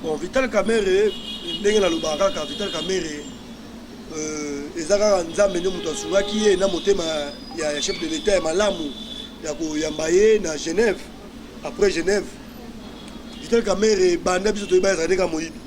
Bon, Vital Kamerhe, ndenge na lobaka ka Vital Kamerhe, ezaka nzambe nyo muto asungaki ye na motema ya chef de l'État ya malamu ya koyamba ye na Genève. Après Genève, Vital Kamerhe banda biso toyeba ezalaki ka moyibi.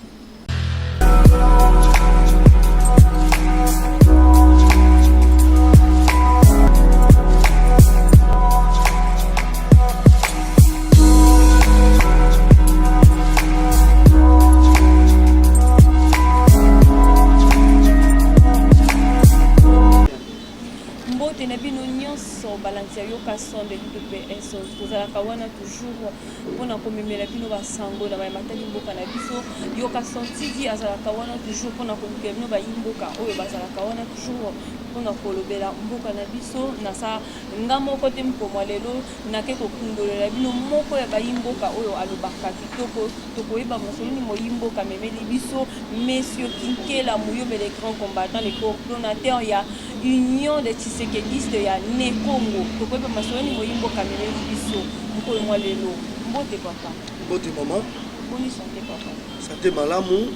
Balancer yokason de l'UDPS tozalaka wana toujours mpona komemela bino basango na matali mboka na biso yokason tidi azalaka wana toujours mpona komemela bino bayimboka oyo bazalaka wana toujours mpona kolobela mboka na biso na sa nga moko te mkomwa lelo nake kokundolela bino moko ya bayimboka oyo alobaka kitoko tokoyeba mosoloni moyimboka memeli biso Monsieur Kinkela Muyombe les grands combattants les coordonnateurs ya Union des Tshisekedistes ya Nekongo tokoyeba mosoloni moyimboka memeli biso mkoyo mwa lelo mbote papa mbote mama boni santé papa santé malamu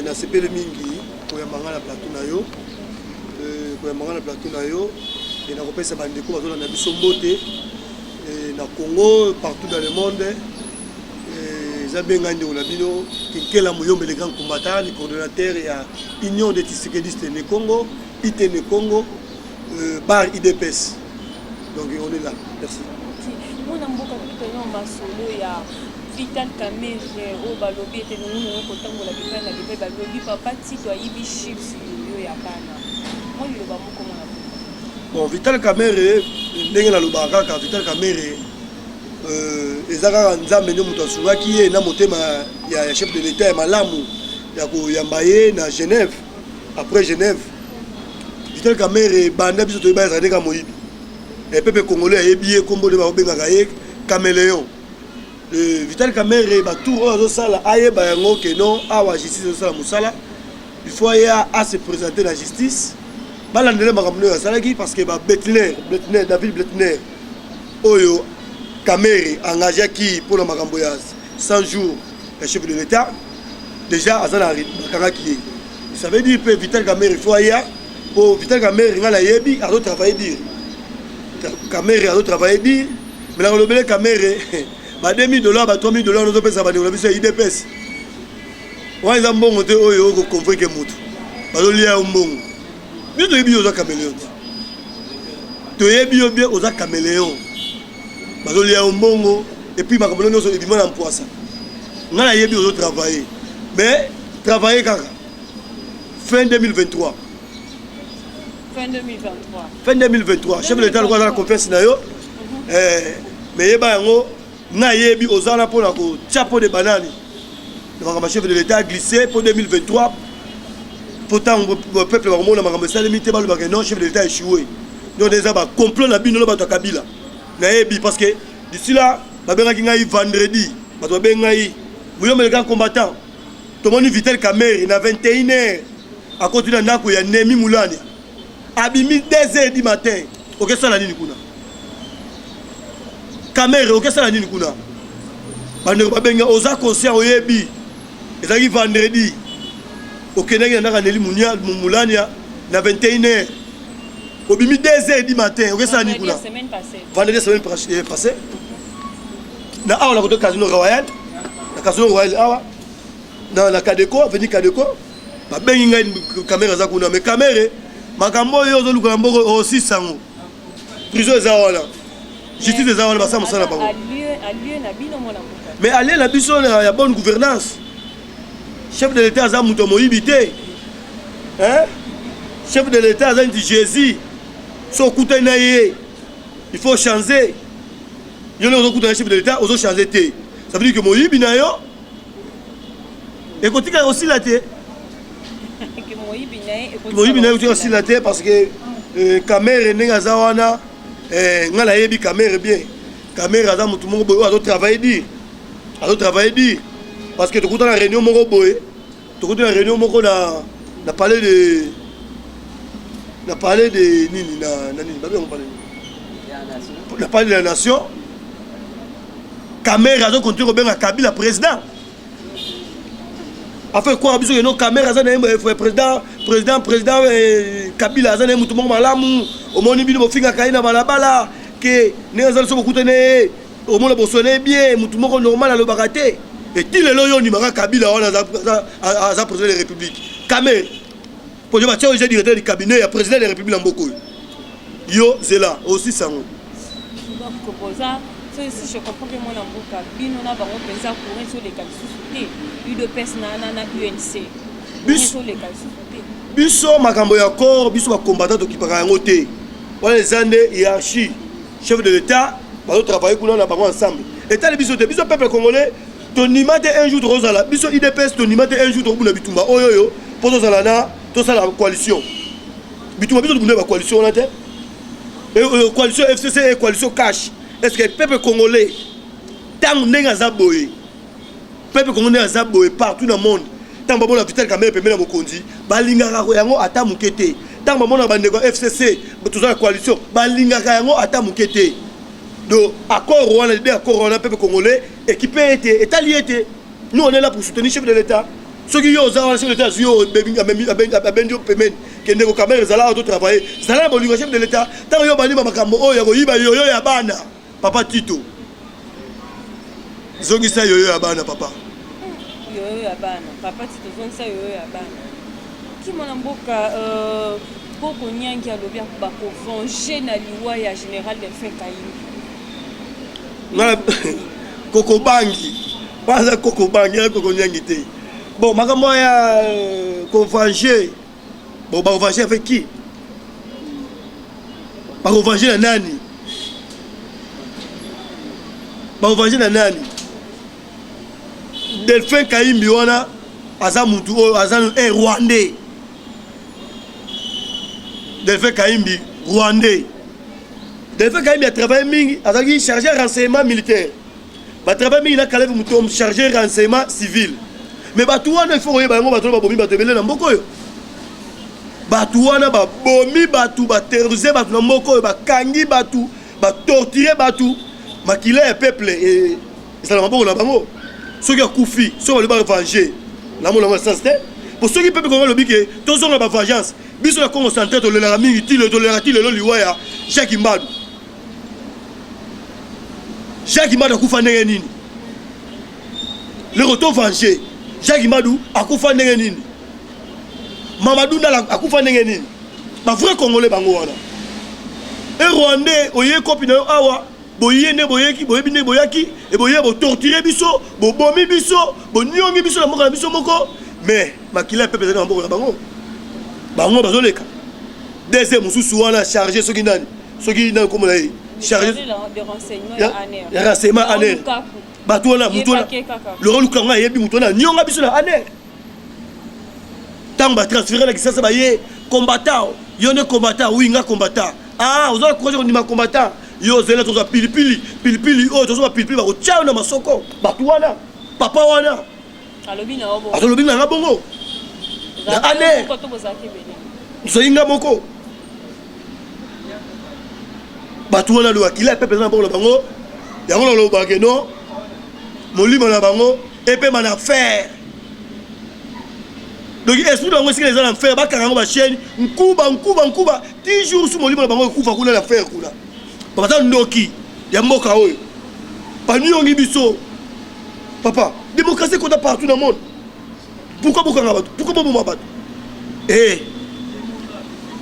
na sepele mingi koyambanga na plateau na yo koyambanga na plateau na yo et na kopesa bandeko bazolanda biso mbote na Congo partout dans le monde Zabenga ndeko na bino Kinkela Muyombe les grands combattants les coordonnateurs ya Union des Tshisekedistes ne Congo ITN Congo bar IDPS donc on est là merci mona mboka kitano masolo ya Vital Kamerhe o balobi ete nungu kotangola bipana bipe balobi papa tito ayibi chips yo ya bana moi le ba moko mona bon Vital Kamerhe ndenge na lobaka ka Vital Kamerhe ezaka nzambe nyo muto asungaki ye na motema ya chef de l'État ya malamu ya koyamba ye na Genève. Après Genève, Vital Kamerhe banda biso toyeba ezalaki ka moyibi et peuple congolais ayebi ye kombo de babengaka ye caméléon. Vital Kamerhe batour oyo azosala ayeba yango ke non awa justice ezosala mosala il faut ya à se présenter la justice balandela makambo oyo asalaki parce que David Bletner oyo Kamerhe engagé qui pour le makambo ya 100 jours le chef de l'État déjà azana bakangaki ye ça veut dire que Vital Kamerhe il faut ya pour Vital Kamerhe ngala yebi a travailler dire Kamerhe a travailler dire mais la lobele Kamerhe ba $2000 ba $3000 nous pesa ba de biso IDPS wa za mbongo te oyo ko convoquer mutu ba lo lia mbongo bito yebi oza caméléon to yebi yo bien oza caméléon ba lo lia mbongo et puis makambo nyonso ebima na mpoasa ngala yebi ozo travailler mais travailler kaka fin 2023 fin 2023 chef de l'État le la confiance na yo mais yeba yango na yebi ozana pour la chapeau de banane le chef de l'État a glissé pour 2023 pourtant le peuple va remonter makambo ça limité ba le non chef de l'État échoué donc déjà ba complot na bino ba to Kabila na yebi parce que d'ici là ba benga ngai vendredi ba to benga yi Muyombe les grands combattants to moni Vital Kamerhe na 21h à côté de Nako ya Nemi Moulani abimi 2h du matin OK ça la nini kuna Kamerhe OK ça la nini kuna bande ba benga oza concert oyebi ezaki vendredi OK nanga ndaka Neli Moulani na 21h obimi 2h du matin OK ça la nini kuna vendredi semaine passée na awa na côté Casino Royal na Casino Royal awa na la Kadeko avenue Kadeko ba bengi ngai Kamerhe za kuna mais Kamerhe makambo yo zo luka mboko aussi sango prison eza wana justice eza wana basa musala bango mais aller la biso ya bonne gouvernance chef de l'État za muto moyibité hein chef de l'État za ndi Jésus so kutana ye il faut changer yo le kutana chef de l'État ozo changer té ça veut dire que moyibi na yo et kotika aussi la té moyibi na yo aussi la té parce que Kamerhe nenga za wana ngala yebi Kamerhe bien Kamerhe aza mutu moko boye azo travailler dire parce que tokuta na réunion moko boye tokuta na réunion moko na parler de nini na nini ba bien on parler de la nation caméra azo continuer kobenga Kabila président afin quoi biso no caméra za na président Kabila za na mutu mo malamu omoni bino bofinga kaina balabala que ne azal so bokutene omona bosone bien mutu moko normal alo bakate et ti lelo yo ni maka Kabila wana za président de la République caméra pour dire tiens j'ai directeur du cabinet ya président de la République Mboko yo zela aussi sango donc proposa si je comprends bien mon amboka bino na bango penza courir sur les calcités UDPS na UNC sur les calcités biso makambo ya corps biso ba combattant okipaka yango te wala les années hiérarchie chef de l'état ba travailler kuna na bango ensemble état biso te biso peuple congolais tonima te un jour rozala biso UDPS tonima te un jour to buna bitumba oyoyo pour to sala na to sala coalition bitumba biso buna ba coalition na te coalition FCC et coalition cash. Est-ce que le peuple congolais, tant que nous avons le peuple congolais a boé partout dans le monde, tant que nous avons Vital Kamerhe peut mettre Mokondi, balinga yango ata mukete, tant que nous avons FCC, toute la coalition, balinga yango ata mukete. Donc accord Rwanda, accord Rwanda peuple congolais équipé était étalé était. Nous on est là pour soutenir le chef de l'État. Ceux qui ont chef de l'État, yo benjo payment que ne Kamerhe zala auto travailler, zala bolinga chef de l'État, tant yo bani makambo oyo yo ya bana. Papa Tito. Zongisa yoyo ya bana papa. Yoyo ya bana. Papa Tito zongisa yoyo ya bana. Ki mwana mboka poko nyangi alobi ba ko venger na liwa ya général Delphin Kayimbi. Na Koko Bangi. Pas Koko Bangi, Koko nyangi te. Bon, makambo ya ko venger. Bon, ba venger avec qui? Ba venger na nani? Ba venger na nani? Delphin Kayimbi wana aza mutu aza un Rwandais. Delphin Kayimbi Rwandais. Delphin Kayimbi a travaillé mingi azaki chargé renseignement militaire. Ba travaillé mingi na Kalev mutu chargé renseignement civil. Mais batu wana il faut oye bango batu ba bomi batu belé na mboko yo. Batu wana ba bomi batu ba terroriser batu na mboko yo ba kangi batu ba torturer batu. Makila ya peuple et ça na maboko na bango. Ceux qui ont koufi, ceux qui ont venger. La mon sens te. Pour ceux qui peuvent comprendre le bique, tous ont la vengeance. Biso la concentré to le la mingi ti le tolerati le liwaya. Jacques Mbadu. Jacques Mbadu akufa ndenge nini? Le retour venger. Jacques Mbadu akufa ndenge nini? Mamadou Ndala akufa ndenge nini? Ba vrai congolais bango wana. Et Rwandais oye copine awa boyene boyeki boyebine boyaki et boye bo torturer biso bo bomi biso bo nyongi biso na moko na biso moko mais makila peuple na moko na bango bango bazoleka deuxième mususu wana chargé soki nani comme là chargé de renseignement ANR ya renseignement ANR bato wana mutu wana le rôle kanga yebi mutu wana nyonga biso na ANR tant ba transférer la kisasa ba ye combattant yone combattant winga combattant ah vous allez croire qu'on est combattant yo zela toza pilipili o toza pilipili ba ko tchao na masoko batu wana papa wana alobi na obo alobi na bongo na ane ko to bozaki bene zoinga moko batu wana lo akila pepe na bongo bango yango lo bageno molimo na bango epe mana faire donc esprit bango sika les en faire ba kango ba chaîne nkuba 10 jours sous molimo na bango kufa kuna na faire kuna papa ndoki ya mboka oyo panyongi biso papa démocratie qu'on a partout dans le monde pourquoi beaucoup ngabatu pourquoi bobo mabatu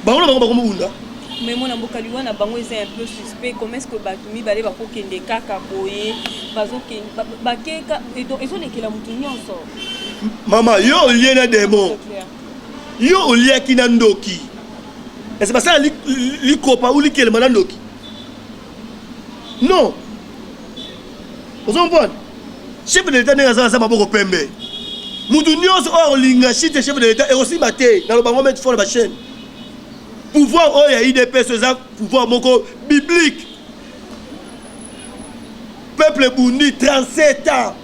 bango bango bunda mais mon mboka liwana bango est un peu suspect comment est-ce que batumi balé ba ko kende kaka boye bazo ke bakeka et donc ils ont lekela mutu nyonso mama yo liena démon yo lia kina ndoki est-ce pas ça li kopa ou li kele manandoki non vous comprenez chef de l'état n'est pas ça maboko pembe mutu nyonso or linga chite chef de l'état et aussi maté dans le bango mettre fort la chaîne pouvoir oya IDPS ça pouvoir moko biblique peuple bundi 37 ans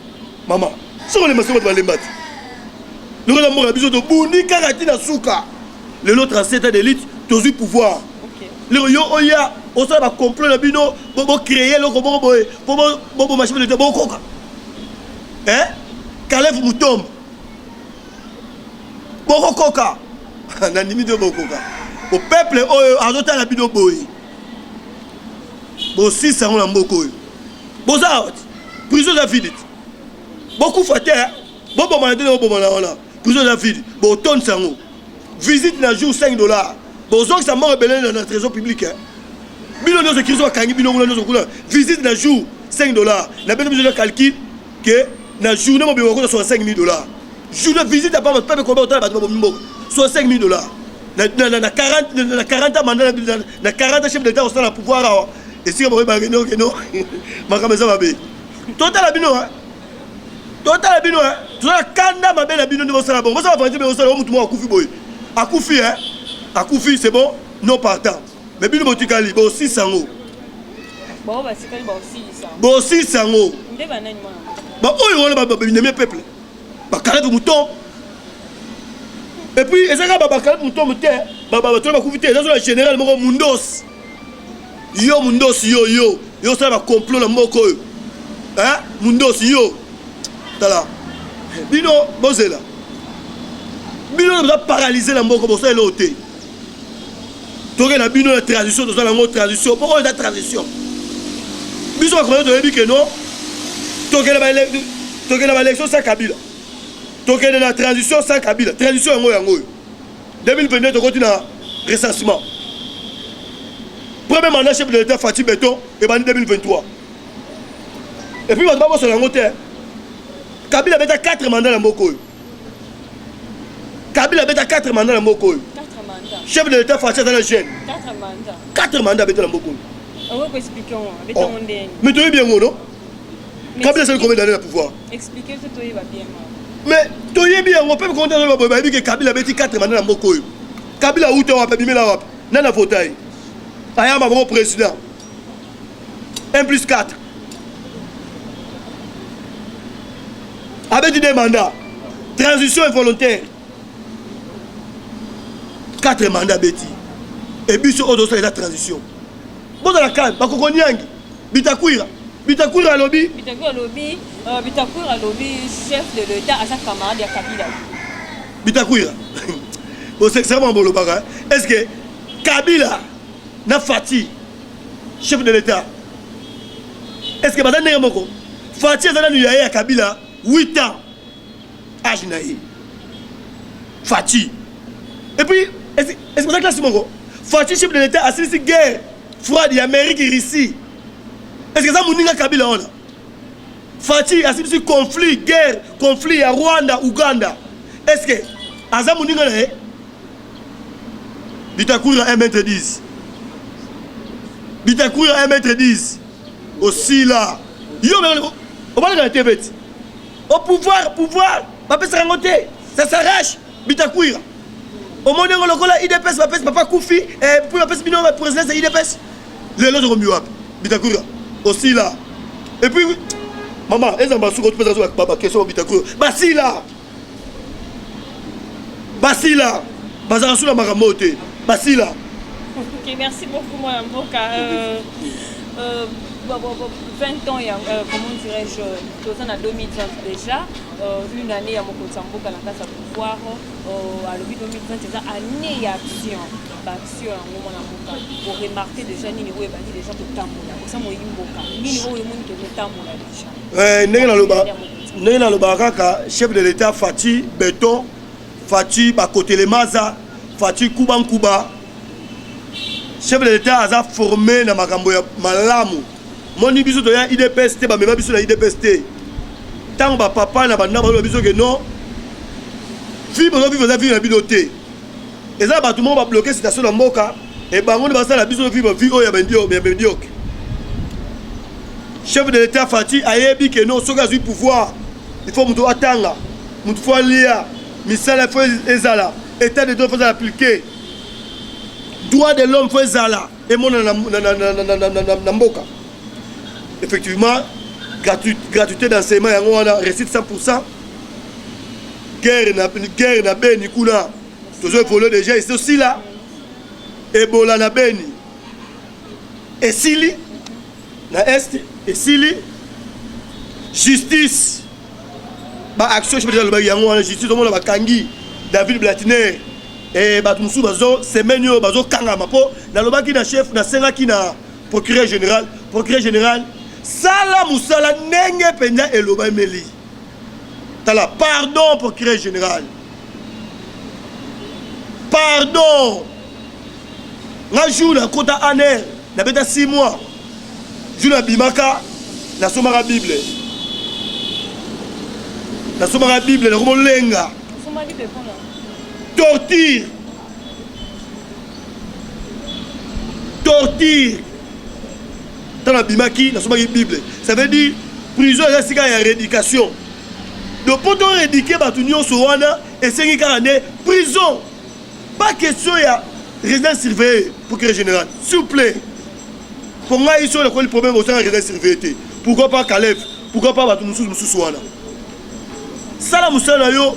maman sur les massifs de balembati nous avons mort biso de bundi karati na suka le lot 37 ans d'élite tous pouvoir le yo oya au sein de complot na bino pour créer le pour marcher de bokoka hein Caleb Mutombo bokoka na nimi de bokoka au peuple azota la bino boy bo 6 ans na mboko bo za prison de vie beaucoup faté bon là prison de vie bo tonne sango visite na jour $5 bon ça ça m'a rebellé dans le trésor public hein bino nous écrivons kangi bino nous kula visite na jour $5 na bino besoin de calcul que na journée mo bino ko $65,000 journée visite pas pas combien autant ba mboko $65,000 na 40 mandat na 40 chef d'état au sein de pouvoir et si on va réunion que non makameza mabe total bino hein total bino hein tu as kanda mabe na bino ndimo sala bon ça va vendre mais ça mutu mo akufi boy akufi hein akufi c'est bon non partant mais bino botikali bo 600 ngo bon ba sikali ba 600 bo 600 ngo ndeba nani mwana ba oyo wana ba binemi peuple ba kala mouton et puis ezaka ba kala mouton muté ba to ba kufite ça le général moko mundos yo ça va complot la moko hein mundos yo tala bino bozela bino va paralyser la moko bossa eloté toke na bino la transition dans la mode transition pourquoi la transition biso va comment de que non toke na élection sans Kabila toke na la transition sans Kabila transition yango 2022 to continue recensement premier mandat chef de l'État Fatih Beton et bandi 2023 et puis va sur la montée Kabila beta 4 mandats na moko Kabila beta 4 mandats na moko 4 mandats chef de l'État Fatih dans la chaîne 4 mandats beta na moko on va expliquer on beta mondé mais tu es bien non Kabila c'est combien d'années à pouvoir expliquer que toi il va bien mais tu es bien on peut compter sur le baby que Kabila beta 4 mandats na moko Kabila où tu vas pas bimela wap na na fauteuil ayama mon président 1+4 avec des mandats transition involontaire 4 mandats bêtis et puis sur autre la transition bon dans la calme bakoko nyangi bitakwira lobby chef de l'État à sa camarade ya Kabila bitakwira bon c'est vraiment bon le baga est-ce que Kabila na Fatih chef de l'État est-ce que madame Moko Fatih azana nu ya Kabila 8 ans âge naïe Fatih et puis est-ce que ça classe Moko Fatih chef de l'État a cette guerre froide Amérique et Russie est-ce que ça moninga Kabila on Fatih a cette conflit à Rwanda Ouganda est-ce que aza moninga na Bitakura 1m10 Bitakura 1m10 aussi là yo on va regarder TV au pouvoir pas peut se rencontrer ça s'arrache Bitakura au monde on lokola IDPS papa Koufi et puis on passe bino président c'est IDPS les autres comme yo Bitakura aussi là et puis maman les ambassadeurs tu peux dire papa question Bitakura Basila bazara sous la maramote Basila. Ok, merci beaucoup, moi, Mboka. 20 ans, comment dirais-je, en 2020 déjà, une année à Moko Mboka, dans la pouvoir, à l'objet 2020, c'est ça, année d'action. Action, pour remarquer déjà, ni les gens qui tambola. Pour ça, moi, Mboka. Ni les gens qui tambola déjà. Néna le Baraka, chef de l'État Fatih Beton, Fatih Bakote le Maza. Fatih Kuba chef de l'État a formé na makambo ya malamu moni biso to ya IDPS te ba mema biso na IDPS te tant ba papa na banda ba biso que non vivre na binoté et ça ba tout le monde va bloquer station na mboka et bango ne ba ça la biso vivre vie ya bendio chef de l'État Fatih ayebi que non soka zu pouvoir il faut muto atanga muto faut lia misala faut ezala état de droit faut appliquer droit de l'homme faut ezala et mon na mboka effectivement gratuité d'enseignement yango wana réussite 100% guerre na beni kuna toujours évoluer déjà ici aussi là Ebola na beni esili na est esili justice ba action je peux dire yango wana justice omona bakangi David Blatner et bato musu bazo semaine yo bazo kanga mapo na lobaki na chef na sengaki na procureur général sala musala ndenge penza eloba meli tala pardon procureur général pardon nga jour na kota aner na beta 6 mois jour na bimaka na somaka bible na komo lenga torture dans la bimaki na somaki bible ça veut dire prison est sika ya rééducation donc pour te rééduquer batu nyonso wana esengi kaka ne prison pas question ya résidence surveillée pour que général s'il vous plaît pour nga iso le problème au sein de résidence surveillée pourquoi pas Caleb pourquoi pas batu mususu wana sala musala yo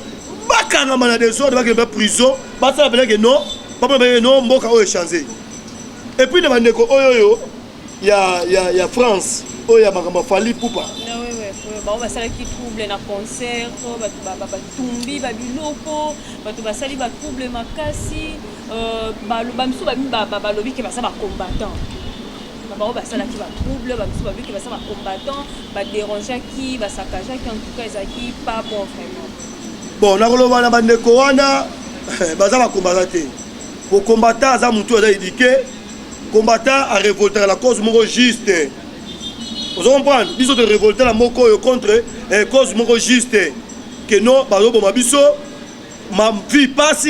bakanga mana des ordres bakanga prison basala beleke non papa beleke non mboka o échanger et puis demande ko oyo ya France oyo makamba fali pupa bao basalaki trouble na concert batumbi babiloko bato basali batrouble makasi bamisu balobi ke basa bacombattant bao basalaki batrouble bamisu babi ke basa bacombattant badérangeaki basakageaki en tout cas ezalaki pas bon vraiment bon nakoloba na bandeko wana baza bacombattant te po combattant aza mutu aza éduqué combattant a révolté la cause moko juste. Vous comprenez? Biso de révolter la moko contre cause moko juste. Que non, bazo boma biso ma vie passe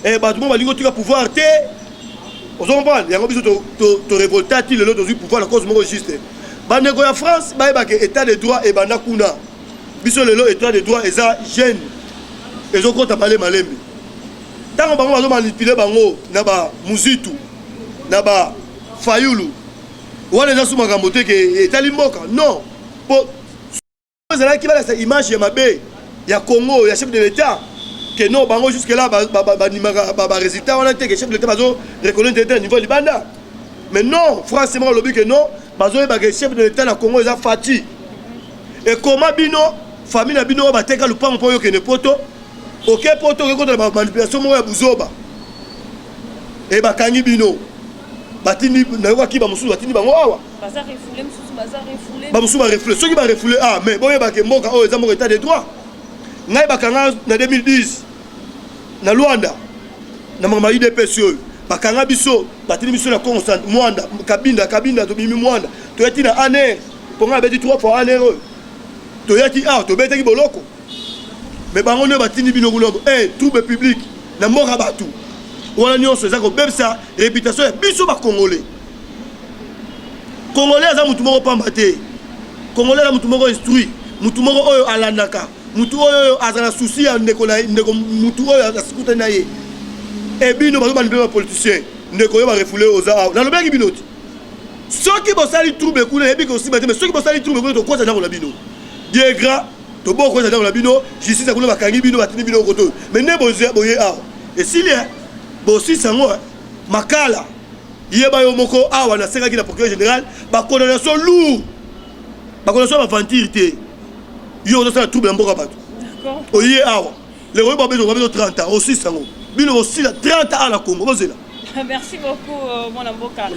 et bato mo balingo tika pouvoir te. Vous comprenez? Yango biso to révolter ti le lot pouvoir la cause moko juste. Bandeko ya France ba ba ke état de droit et bana kuna. Biso le lot état de droit eza jeune. Ezo kota malembe. Tango bango bazo manipuler bango na ba muzitu. Na ba fayulu wana za suma kambote ke etali mboka non po zala ki bala sa image ya mabe ya Congo ya chef de l'état que non bango jusque là ba résultat wana te que chef de l'état bazo reconnaître niveau libanda mais non franchement lobi que non bazo ba que chef de l'état na Congo eza fati et comment bino famille na bino ba teka lupango po yo ke ne poto OK poto ko contre la manipulation mo ya buzoba et ba kangi bino batini na yoka ki ba musu batini bango awa baza refoulé musu baza refoulé ba musu ba refoulé ceux qui ba refoulé ah mais boye ba ke mboka o ezamo état de droit ngai bakanga na 2010 na Luanda na mama IDPS bakanga biso batini biso na constant Mwanda kabinda to bimi Mwanda to yati na aner ponga beti 3 fois aner to yati to betaki boloko mais bango ne batini bino kulombo trouble public na mboka batu wana nyonso eza kobebisa réputation ya biso bacongolais congolais aza mutu moko pamba te congolais aza mutu moko instruit mutu moko oyo alandaka mutu oyo aza na souci ya ndeko mutu oyo asikutani na ye e bino bazo manipule bapoliticien ndeko oyo barefoule oza awa nalobaki bino ti soki bosali trouble kuna yebi ke osima te mais soki bosali trouble kuna tokosa ntango na bino die gras tobokosa ntango na bino justice kuna bakangi bino batini bino koto mais nde boye awa esili bosi sango makala yeba yo moko awa na senga ki na procureur général ba condamnation lourd ba condamnation aventure te yo na sa trouble mboka bato d'accord oye awa le royo ba bezo 30 ans aussi sango bino aussi 30 ans na Congo bozela. Merci beaucoup mon amboka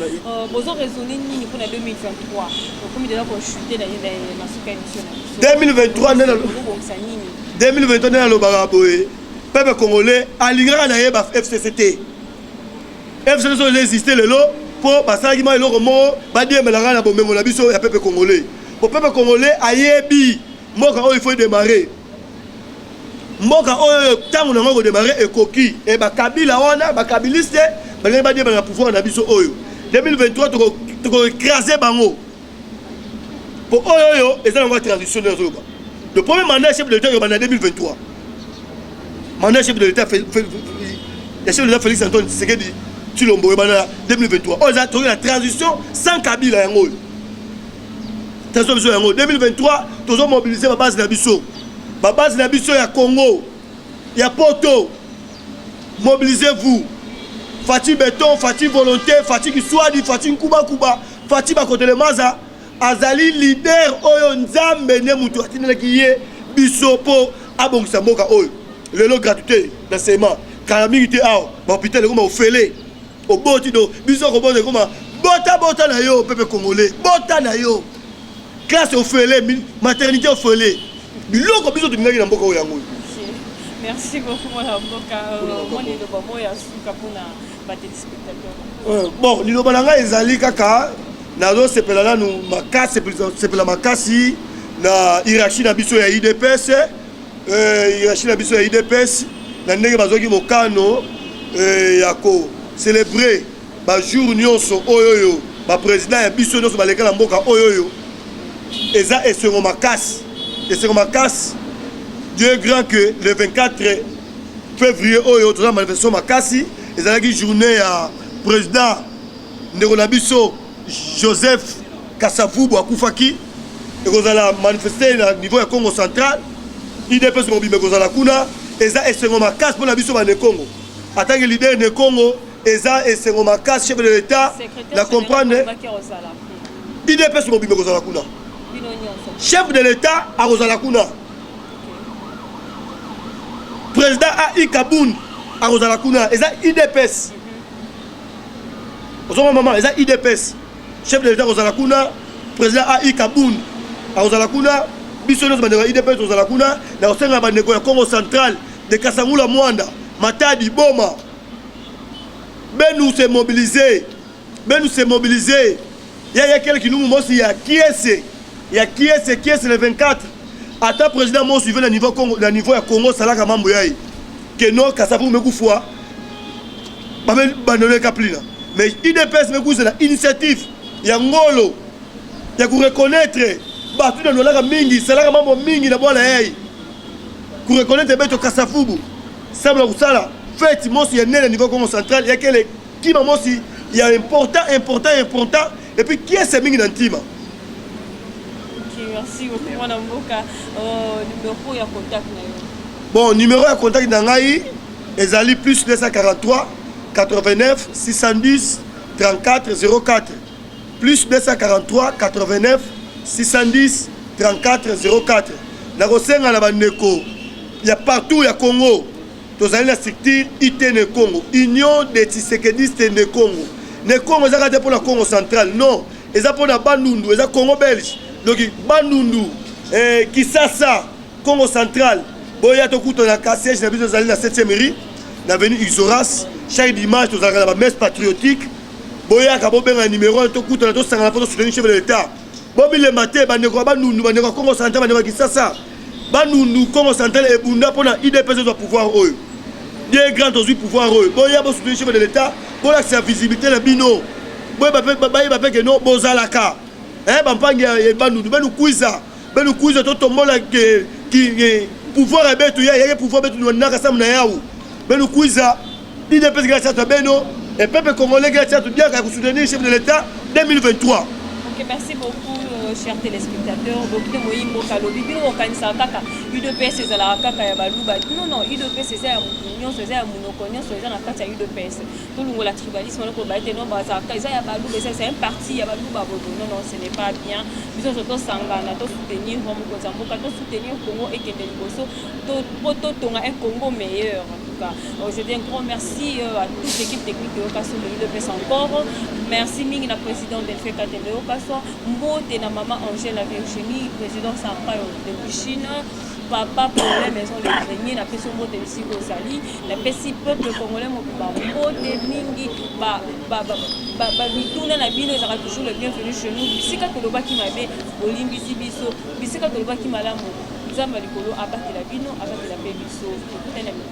bozo raisonner nini pour 2023 comme déjà ko chuter na masuka émission 2023 na lo bagaboye peuple congolais alingaka na yeba FCCT FCCT existé lelo pour basalaki ma eloko moko badiemelanga na bomengo na biso ya peuple congolais pour peuple congolais ayebi mboka oyo il faut démarrer mboka oyo tango nango kodémarrer ekoki e bakabila wana bakabiliste balingi badiemela na pouvoir na biso oyo 2023 toko écraser bango pour oyo eza nango transition nazoyoba le premier mandat chef de l'État yoba na 2023 mandat chef de l'État chef de l'État Félix Antoine Tshisekedi Tshilombo en 2023 on a trouvé la transition sans Kabila yango transition yango 2023 tous ont mobilisé ma base na biso ya Congo ya Poto mobilisez-vous Fati béton Fati volonté Fati Kiswadi Fati Kuba Fatima Kotelemaza azali leader oyo nzambe ne mutu atinelaki ye biso po abongisa mboka oyo lelo gratuité d'enseignement kala mingi te awa bahôpital ekoma ofele oboti do biso kobota ekoma bota na yo pepe congolais bota na yo classe ofele maternité ofele biloko biso tolingaki na mboka oyo yango. Merci beaucoup mon avocat. Moi les loba moya suka pona ba téléspectateurs. Bon, liloba nanga ezali kaka nazo sepela nanu makasi sepela makasi na hiérarchie na biso ya IDPS hiérarchie na biso ya IDPS na ndenge bazoki mokano ya ko célébrer ba jour nyonso oyoyo ba président ya biso nyonso baleka na mboka oyoyo eza esengo makasi Dieu est grand que le 24 février oyo toza manifestation makasi ezalaki journée ya président ndeko na biso Joseph Kasavubu akufaki ekozala manifester na niveau ya Congo central IDPS mobimba ekozala kuna eza esengo makasi mpona biso bane Congo atangi leader ne Congo eza esengo makasi chef de l'état la comprendre IDPS mobimba ekozala kuna chef de l'état akozala kuna président A.I. Kaboun akozala kuna eza IDPS ozoma maman eza IDPS chef de l'état akozala kuna président A.I. Kaboun akozala kuna biso nyonso bandeko ya IDPS ozala kuna na kosenga bandeko ya Congo central de Kasangula Mwanda Matadi Boma benu se mobiliser ya quelques nous mosi ya kiese le 24 ata président mo suivant na niveau Congo na niveau ya Congo salaka mambo yayi que non Kasavu mekufwa ba bandone kaplina mais IDPS mekuza na initiative ya ngolo ya ku reconnaître batu na lolaka mingi salaka mambo mingi na bwana yayi ku reconnaître beto Kasavubu sabla kusala fête mosi ya nene niveau Congo central ya kele kima mosi ya important et puis qui est ce mingi na ntima. Merci beaucoup mon avocat. Numéro ya contact na yo. Bon, numéro ya contact na ngai ezali plus 243 89 610 34 04 plus 243 89 610 34 04 na kosenga na bandeko ya partout ya Congo tozali na structure ITN Congo Union des Tshisekedistes de Congo ne Congo ezaka te mpona Congo central non eza mpona Bandundu eza Congo belge donc Bandundu Kisasa Congo central boya tokuta na siège na biso ezali na 7e mairie na avenue Ixoras chaque dimanche tozalaka na bamesse patriotique boyaka bobenga numéro tokuta na tosangana mpo tosoutenir chef de l'état bobilemba te bandeko ya Bandundu bandeko ya Congo central bandeko ya Kisasa Bandundu Congo central ebunda mpona IDPS ezwa pouvoir oyo Dieu grand tozwi pouvoir oyo boya bosoutenir chef de l'état bolakisa visibilité na bino boyeba mpe ke no bozalaka bampangi ya Bandundu benukuiza totombola pouvoir ebetu yake pouvoir betu naka samu na yawu benukuiza IDPS grâce à beno et peuple congolais grâce à tout bien pour soutenir chef de l'état 2023. Ok, merci beaucoup chers téléspectateurs. Beaucoup moyimbo kalobi bino okanisa kaka UDPS ezala kaka ya baluba. Non, UDPS eza ya nyonso eza ya munoko nyonso eza na kati ya UDPS. Tout le la tribalisme ko ba ete non bazaka eza ya baluba c'est un parti ya baluba bodo. Non, ce n'est pas bien. Biso to sangana to soutenir homo ko zamboka to soutenir Congo et kende liboso to tonga un Congo meilleur. Je dis un grand merci à toute l'équipe technique de Okaso de l'UDPS encore. Merci Ming, la présidente Delphine Katele Okaso, Mbote et maman Angèle la Virginie, présidente Sampaio de Chine, papa pour les maisons de grenier, la personne Mbote de Siko Sali, la personne peuple congolais, Mbote Mingi, Mitouna la ville, ça sera toujours le bienvenu chez nous. Bisika Toloba qui m'avait, Olimbi Sibiso, Bisika Toloba qui m'a l'amour. Zamba Likolo, abattre la bino, abattre la paix biso, tout un ami.